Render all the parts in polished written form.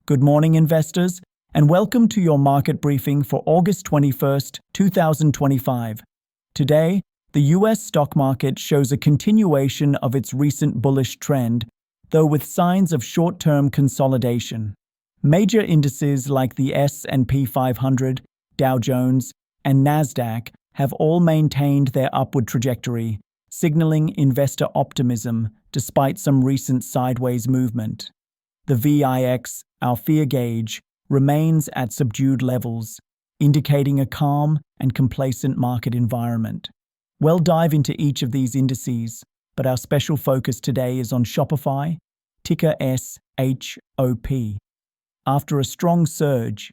Good morning, investors, and welcome to your market briefing for August 21st, 2025. Today, the US stock market shows a continuation of its recent bullish trend, though with signs of short-term consolidation. Major indices like the S&P 500, Dow Jones, and Nasdaq have all maintained their upward trajectory, signaling investor optimism despite some recent sideways movement. The VIX, our fear gauge, remains at subdued levels, indicating a calm and complacent market environment. We'll dive into each of these indices, but our special focus today is on Shopify, ticker SHOP. After a strong surge,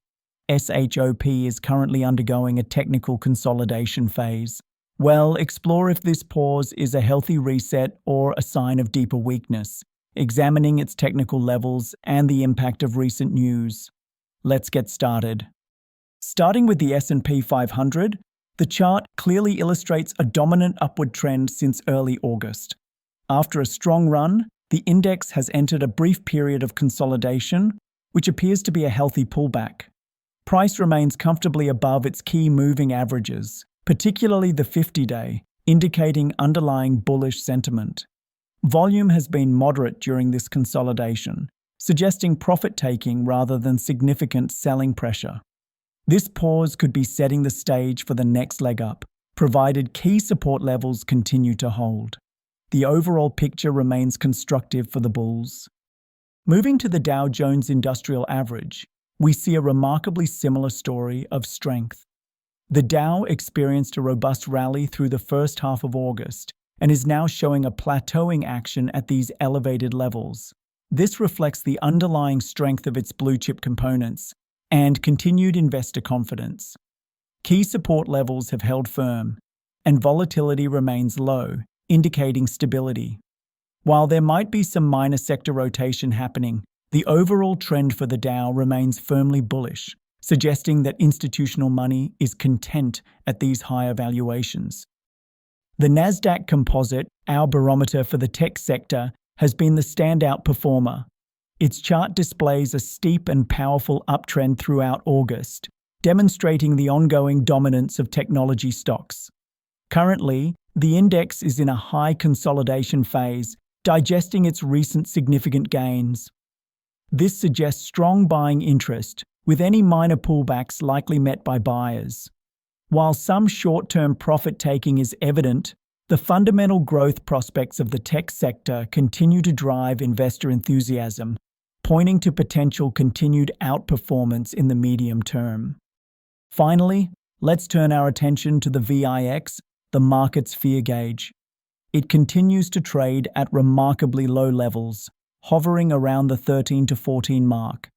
SHOP is currently undergoing a technical consolidation phase. We'll explore if this pause is a healthy reset or a sign of deeper weakness, examining its technical levels and the impact of recent news. Let's get started. Starting with the S&P 500, the chart clearly illustrates a dominant upward trend since early August. After a strong run, the index has entered a brief period of consolidation, which appears to be a healthy pullback. Price remains comfortably above its key moving averages, particularly the 50-day, indicating underlying bullish sentiment. Volume has been moderate during this consolidation, suggesting profit-taking rather than significant selling pressure. This pause could be setting the stage for the next leg up, provided key support levels continue to hold. The overall picture remains constructive for the bulls. Moving to the Dow Jones Industrial Average, we see a remarkably similar story of strength. The Dow experienced a robust rally through the first half of August and is now showing a plateauing action at these elevated levels. This reflects the underlying strength of its blue-chip components and continued investor confidence. Key support levels have held firm, and volatility remains low, indicating stability. While there might be some minor sector rotation happening, the overall trend for the Dow remains firmly bullish, suggesting that institutional money is content at these higher valuations. The Nasdaq Composite, our barometer for the tech sector, has been the standout performer. Its chart displays a steep and powerful uptrend throughout August, demonstrating the ongoing dominance of technology stocks. Currently, the index is in a high consolidation phase, digesting its recent significant gains. This suggests strong buying interest, with any minor pullbacks likely met by buyers. While some short-term profit-taking is evident, the fundamental growth prospects of the tech sector continue to drive investor enthusiasm, pointing to potential continued outperformance in the medium term. Finally, let's turn our attention to the VIX, the market's fear gauge. It continues to trade at remarkably low levels, hovering around the 13 to 14 mark.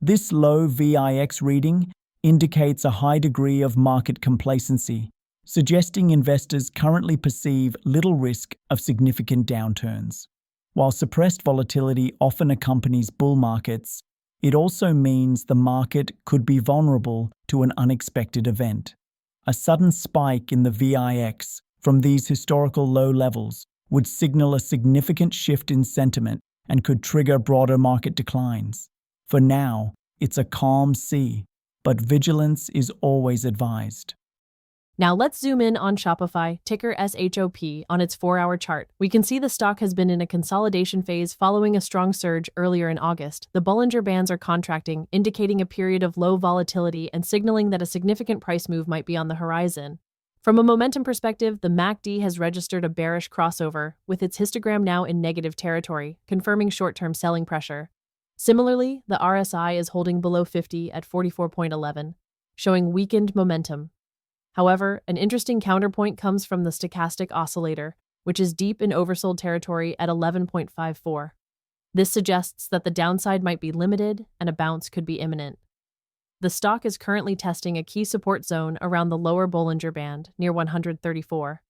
This low VIX reading indicates a high degree of market complacency, suggesting investors currently perceive little risk of significant downturns. While suppressed volatility often accompanies bull markets, it also means the market could be vulnerable to an unexpected event. A sudden spike in the VIX from these historical low levels would signal a significant shift in sentiment and could trigger broader market declines. For now, it's a calm sea, but vigilance is always advised. Now let's zoom in on Shopify, ticker SHOP, on its 4-hour chart. We can see the stock has been in a consolidation phase following a strong surge earlier in August. The Bollinger Bands are contracting, indicating a period of low volatility and signaling that a significant price move might be on the horizon. From a momentum perspective, the MACD has registered a bearish crossover, with its histogram now in negative territory, confirming short-term selling pressure. Similarly, the RSI is holding below 50 at 44.11, showing weakened momentum. However, an interesting counterpoint comes from the stochastic oscillator, which is deep in oversold territory at 11.54. This suggests that the downside might be limited and a bounce could be imminent. The stock is currently testing a key support zone around the lower Bollinger Band near 134.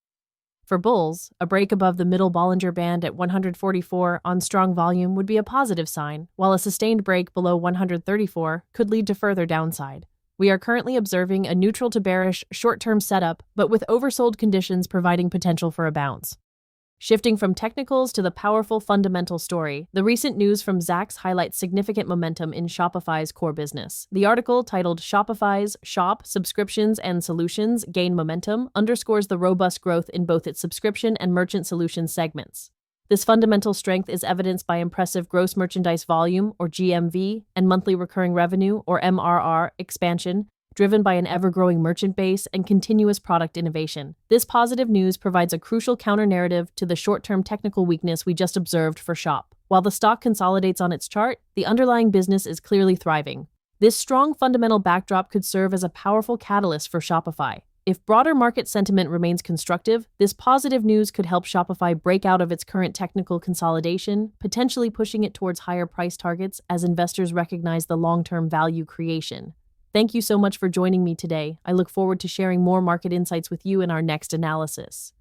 For bulls, a break above the middle Bollinger Band at 144 on strong volume would be a positive sign, while a sustained break below 134 could lead to further downside. We are currently observing a neutral to bearish short-term setup, but with oversold conditions providing potential for a bounce. Shifting from technicals to the powerful fundamental story, the recent news from Zacks highlights significant momentum in Shopify's core business. The article, titled Shopify's Shop, Subscriptions and Solutions Gain Momentum, underscores the robust growth in both its subscription and merchant solutions segments. This fundamental strength is evidenced by impressive gross merchandise volume, or GMV, and monthly recurring revenue, or MRR, expansion, driven by an ever-growing merchant base and continuous product innovation. This positive news provides a crucial counter-narrative to the short-term technical weakness we just observed for Shop. While the stock consolidates on its chart, the underlying business is clearly thriving. This strong fundamental backdrop could serve as a powerful catalyst for Shopify. If broader market sentiment remains constructive, this positive news could help Shopify break out of its current technical consolidation, potentially pushing it towards higher price targets as investors recognize the long-term value creation. Thank you so much for joining me today. I look forward to sharing more market insights with you in our next analysis.